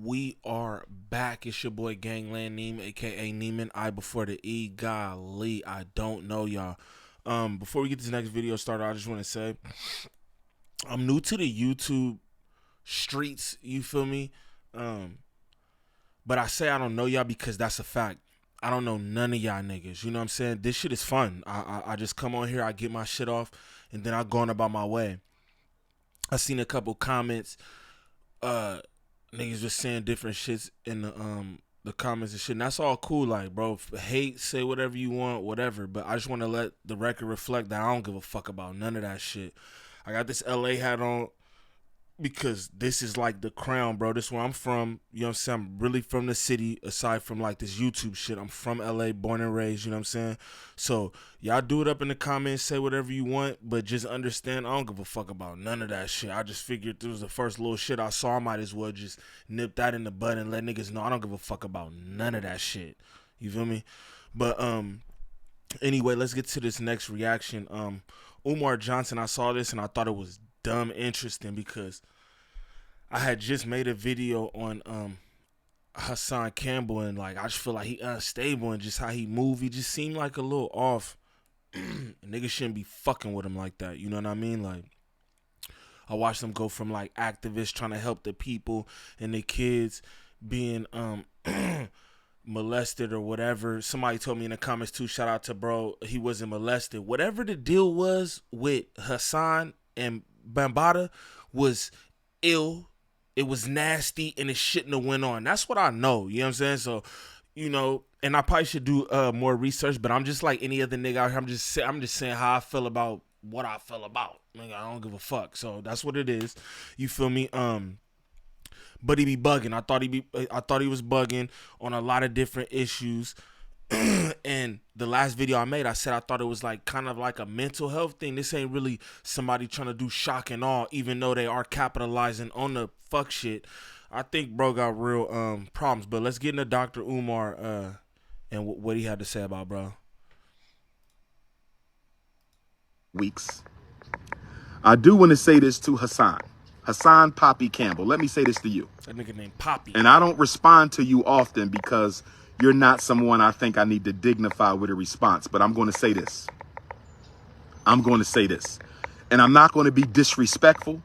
We are back. It's your boy Gangland Neem, aka Neiman. I before the E. Golly, I don't know y'all. Before we get this next video started, I just want to say I'm new to the YouTube streets. You feel me? But I say I don't know y'all because that's a fact. I don't know none of y'all niggas. You know what I'm saying? This shit is fun. I just come on here, I get my shit off, and then I go on about my way. I seen a couple comments. Niggas just saying different shits in the comments and shit. And that's all cool, like, bro. Hate, say whatever you want, whatever. But I just want to let the record reflect that I don't give a fuck about none of that shit. I got this LA hat on because this is like the crown, bro. This is where I'm from. You know what I'm saying? I'm really from the city, aside from like this YouTube shit. I'm from LA, born and raised, you know what I'm saying? So y'all do it up in the comments, say whatever you want, but just understand I don't give a fuck about none of that shit. I just figured this was the first little shit I saw. I might as well just nip that in the bud and let niggas know I don't give a fuck about none of that shit. You feel me? But anyway, let's get to this next reaction. Umar Johnson, I saw this and I thought it was dumb interesting because I had just made a video on Hassan Campbell, and like I just feel like he unstable and just how he move, he just seemed like a little off. Niggas shouldn't be fucking with him like that, you know what I mean? Like I watched him go from like activists trying to help the people and the kids being molested or whatever. Somebody told me in the comments too, shout out to bro, he wasn't molested. Whatever the deal was with Hassan and Bambaataa was ill, it was nasty, and it shouldn't have went on. That's what I know, you know what I'm saying? So, you know, and I probably should do more research, but I'm just like any other nigga out here. I'm just saying how I feel about what I feel about. Nigga, I don't give a fuck. So that's what it is. You feel me? But he be bugging. I thought he was bugging on a lot of different issues. And the last video I made, I said I thought it was like kind of like a mental health thing. This ain't really somebody trying to do shock and awe, even though they are capitalizing on the fuck shit. I think bro got real problems. But let's get into Dr. Umar and what he had to say about bro. Weeks. I do want to say this to Hassan Poppy Campbell. Let me say this to you. That nigga named Poppy. And I don't respond to you often because you're not someone I think I need to dignify with a response, but I'm going to say this. I'm going to say this. And I'm not going to be disrespectful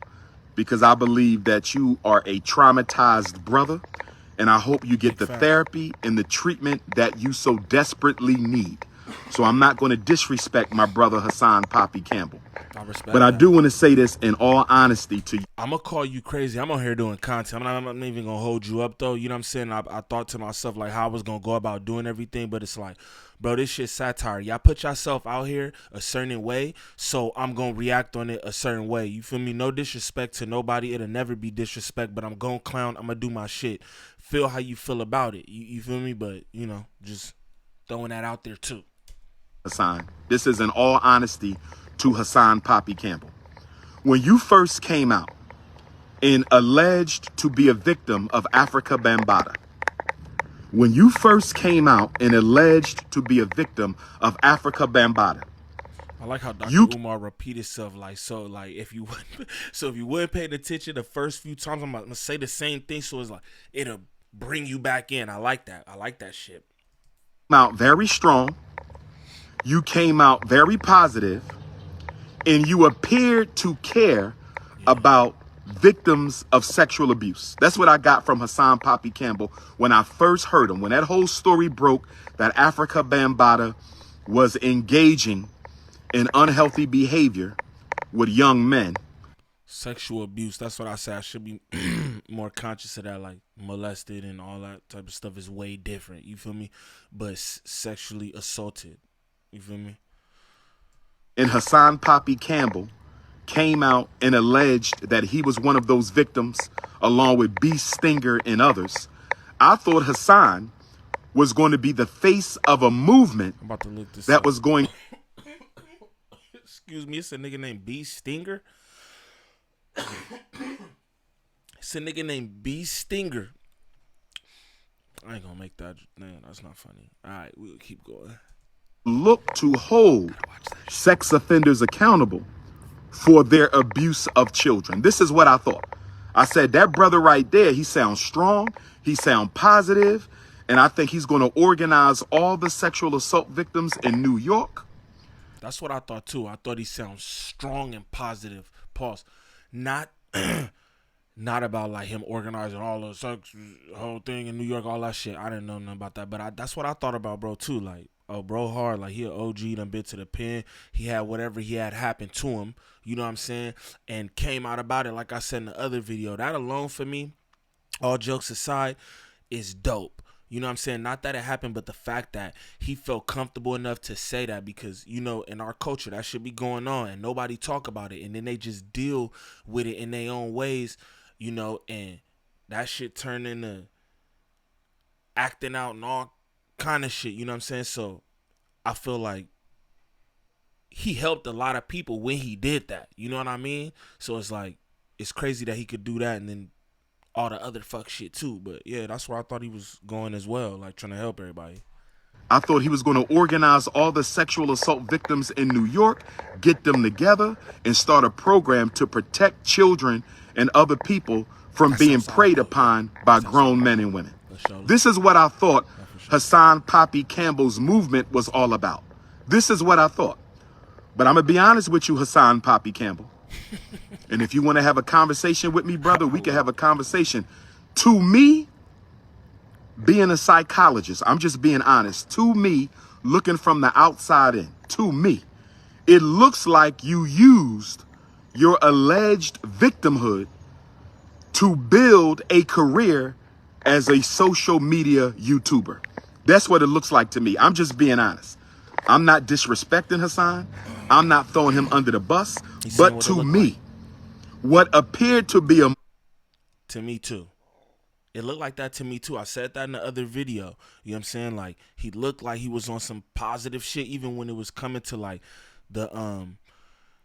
because I believe that you are a traumatized brother, and I hope you get the therapy and the treatment that you so desperately need. So I'm not going to disrespect my brother Hassan Poppy Campbell. But I do want to say this in all honesty to you. I'm going to call you crazy. I'm on here doing content. I'm not even going to hold you up, though. You know what I'm saying? I thought to myself, like, how I was going to go about doing everything. But it's like, bro, this shit's satire. Y'all put yourself out here a certain way, so I'm going to react on it a certain way. You feel me? No disrespect to nobody. It'll never be disrespect, but I'm going to clown. I'm going to do my shit. Feel how you feel about it. You feel me? But, you know, just throwing that out there, too. Hassan, this is in all honesty to Hassan Poppy Campbell. When you first came out and alleged to be a victim of Africa Bambaataa, when you first came out and alleged to be a victim of Africa Bambaataa, I like how Dr. Umar repeat himself like so. Like if you weren't paying attention the first few times, I'm gonna say the same thing. So it's like it'll bring you back in. I like that. I like that shit. Out very strong. You came out very positive, and you appeared to care about victims of sexual abuse. That's what I got from Hassan Poppy Campbell when I first heard him. When that whole story broke that Africa Bambaataa was engaging in unhealthy behavior with young men. Sexual abuse, that's what I say. I should be more conscious of that, like molested and all that type of stuff is way different. You feel me? But sexually assaulted. You feel me? And Hassan Poppy Campbell came out and alleged that he was one of those victims along with B. Stinger and others. I thought Hassan was going to be the face of a movement that was going... Excuse me, it's a nigga named B. Stinger. It's a nigga named B. Stinger. I ain't gonna make that. Man, that's not funny. All right, we'll keep going. Look to hold sex offenders accountable for their abuse of children. This is what I thought. I said, that brother right there, he sounds strong. He sounds positive. And I think he's going to organize all the sexual assault victims in New York. That's what I thought too. I thought he sounds strong and positive. Pause. Not not about like him organizing all the sex whole thing in New York, all that shit. I didn't know nothing about that. But that's what I thought about bro too. Like, oh, bro hard. Like, he an OG, done been to the pen. He had whatever he had happen to him. You know what I'm saying? And came out about it, like I said in the other video. That alone for me, all jokes aside, is dope. You know what I'm saying? Not that it happened, but the fact that he felt comfortable enough to say that, because, you know, in our culture, that should be going on and nobody talk about it. And then they just deal with it in their own ways, you know, and that shit turned into acting out and all kind of shit. You know what I'm saying? So I feel like he helped a lot of people when he did that. You know what I mean? So it's like, it's crazy that he could do that and then all the other fuck shit too. But yeah, that's where I thought he was going as well, like trying to help everybody. I thought he was going to organize all the sexual assault victims in New York, get them together, and start a program to protect children and other people from being preyed upon by grown men and women. This is what I thought Hassan Poppy Campbell's movement was all about. This is what I thought. But I'm going to be honest with you, Hassan Poppy Campbell. And if you want to have a conversation with me, brother, we can have a conversation. To me, being a psychologist, I'm just being honest. To me, looking from the outside in, to me, it looks like you used your alleged victimhood to build a career as a social media YouTuber. That's what it looks like to me. I'm just being honest. I'm not disrespecting Hassan. I'm not throwing him under the bus. But to me, what appeared to be a... To me too. It looked like that to me too. I said that in the other video. You know what I'm saying? Like, he looked like he was on some positive shit, even when it was coming to like the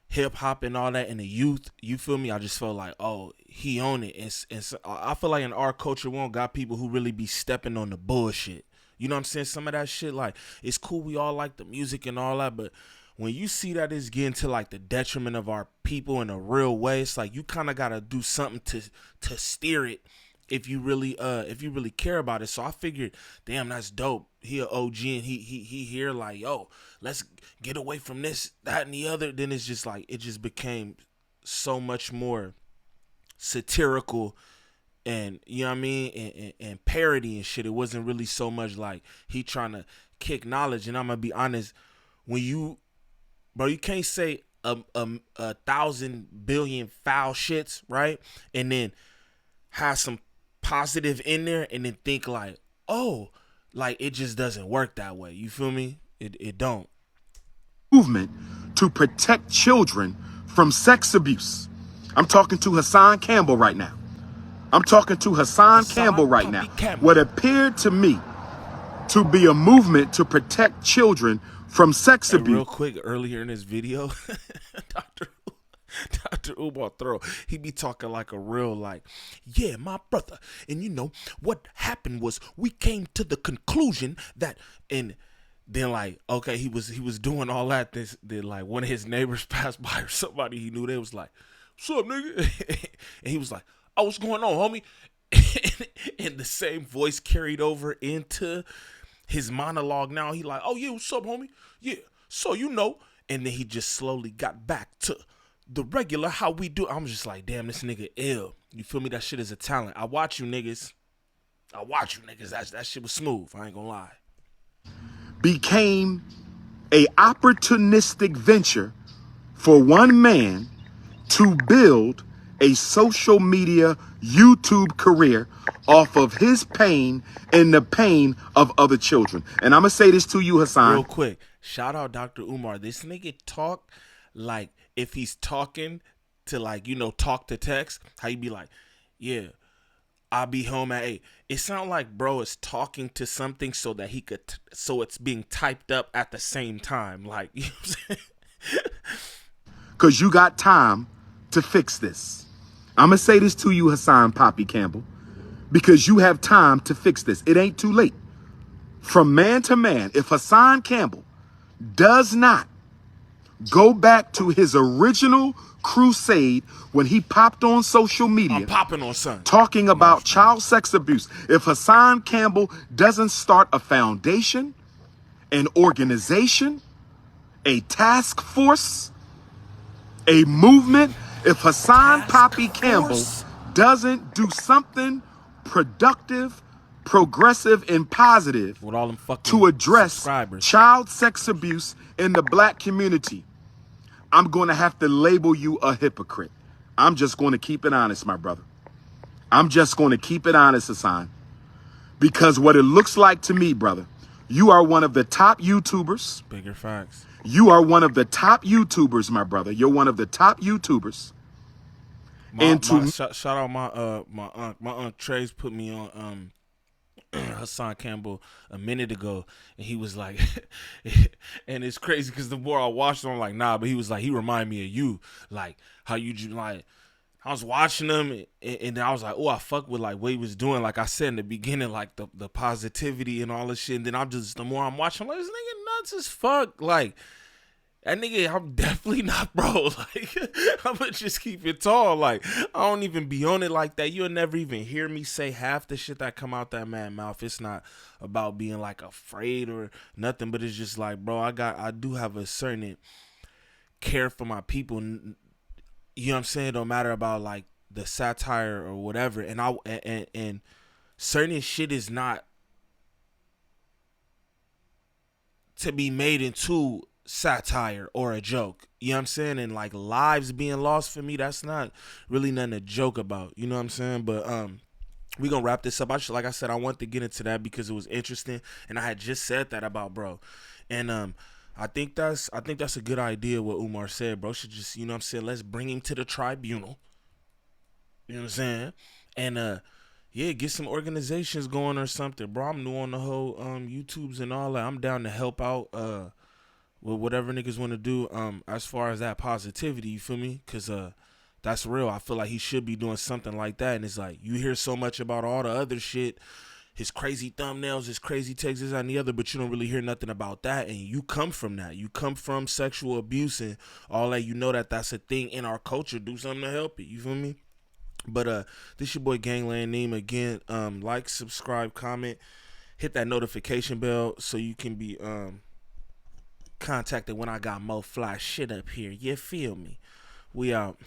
hip hop and all that and the youth. You feel me? I just felt like, oh, he on it. And so, I feel like in our culture, we don't got people who really be stepping on the bullshit. You know what I'm saying? Some of that shit, like, it's cool. We all like the music and all that, but when you see that it's getting to like the detriment of our people in a real way, it's like you kind of gotta do something to steer it if you really care about it. So I figured, damn, that's dope. He an OG and he here like, yo, let's get away from this, that, and the other. Then it's just like, it just became so much more satirical and, you know what I mean, and parody and shit. It wasn't really so much like he trying to kick knowledge. And I'm gonna be honest, when you, bro, you can't say a 1,000 billion foul shits, right? And then have some positive in there and then think like, oh, like it just doesn't work that way. You feel me? It don't. Movement to protect children from sex abuse. I'm talking to Hassan Campbell right now. I'm talking to Hassan Campbell right now. What appeared to me to be a movement to protect children from sex abuse. Real quick, earlier in this video, Dr. Umar he be talking like a real, like, yeah, my brother. And you know, what happened was we came to the conclusion that, and then like, okay, he was doing all that. Then like one of his neighbors passed by or somebody he knew, they was like, what's up, nigga? And he was like, oh, what's going on, homie? And the same voice carried over into his monologue. Now he like, oh yeah, what's up, homie? Yeah, so you know. And then he just slowly got back to the regular how we do. I'm just like, damn, this nigga ill. You feel me? That shit is a talent. I watch you niggas. That shit was smooth. I ain't gonna lie. Became a opportunistic venture for one man to build a social media YouTube career off of his pain and the pain of other children. And I'm going to say this to you, Hassan. Real quick, shout out Dr. Umar. This nigga talk like if he's talking to, like, you know, talk to text, how you be like, yeah, I'll be home at 8. It sound like bro is talking to something so that he could, so it's being typed up at the same time. Like, you know what I'm saying? Because you got time to fix this. I'm going to say this to you, Hassan Poppy Campbell, because you have time to fix this. It ain't too late. From man to man, if Hassan Campbell does not Go back to his original crusade when he popped on social I'm media popping on son. talking No, about child sex abuse. If Hassan Campbell doesn't start a foundation, an organization, a task force, a movement, if Hassan task Poppy Campbell force. doesn't do something productive, progressive, and positive With all them to fucking address subscribers. child sex abuse in the black community, I'm going to have to label you a hypocrite. I'm just going to keep it honest, my brother. I'm just going to keep it honest, Hassan. Because what it looks like to me, brother, you are one of the top YouTubers. Bigger facts. You are one of the top YouTubers, my brother. You're one of the top YouTubers. Shout out my aunt Trey's put me on Hassan Campbell a minute ago, and he was like, and it's crazy because the more I watched him, I'm like, nah, but he was like, he reminded me of you, like how you like. I was watching him, and I was like, oh, I fuck with like what he was doing. Like I said in the beginning, like the positivity and all this shit. And then the more I'm watching, I'm like, this nigga nuts as fuck. Like that nigga, I'm definitely not bro. Like I'm gonna just keep it tall. Like I don't even be on it like that. You'll never even hear me say half the shit that come out that man mouth. It's not about being like afraid or nothing, but it's just like, bro, I do have a certain care for my people. You know what I'm saying? Don't matter about like the satire or whatever. And certain shit is not to be made into satire or a joke. You know what I'm saying? And like lives being lost for me, that's not really nothing to joke about. You know what I'm saying? But we gonna wrap this up. Like I said, I wanted to get into that because it was interesting, and I had just said that about bro. And I think that's a good idea what Umar said. Bro should just, you know what I'm saying, let's bring him to the tribunal. You know what I'm saying? And yeah, get some organizations going or something. Bro, I'm new on the whole YouTubes and all that. I'm down to help out with whatever niggas want to do as far as that positivity, you feel me? Cause that's real. I feel like he should be doing something like that. And it's like you hear so much about all the other shit, his crazy thumbnails, his crazy takes, this and the other, but you don't really hear nothing about that. And you come from that. You come from sexual abuse and all that. You know that that's a thing in our culture. Do something to help it. You feel me? But this your boy Gangland Neem again. Like, subscribe, comment, hit that notification bell so you can be contacted when I got more fly shit up here. You feel me? We out.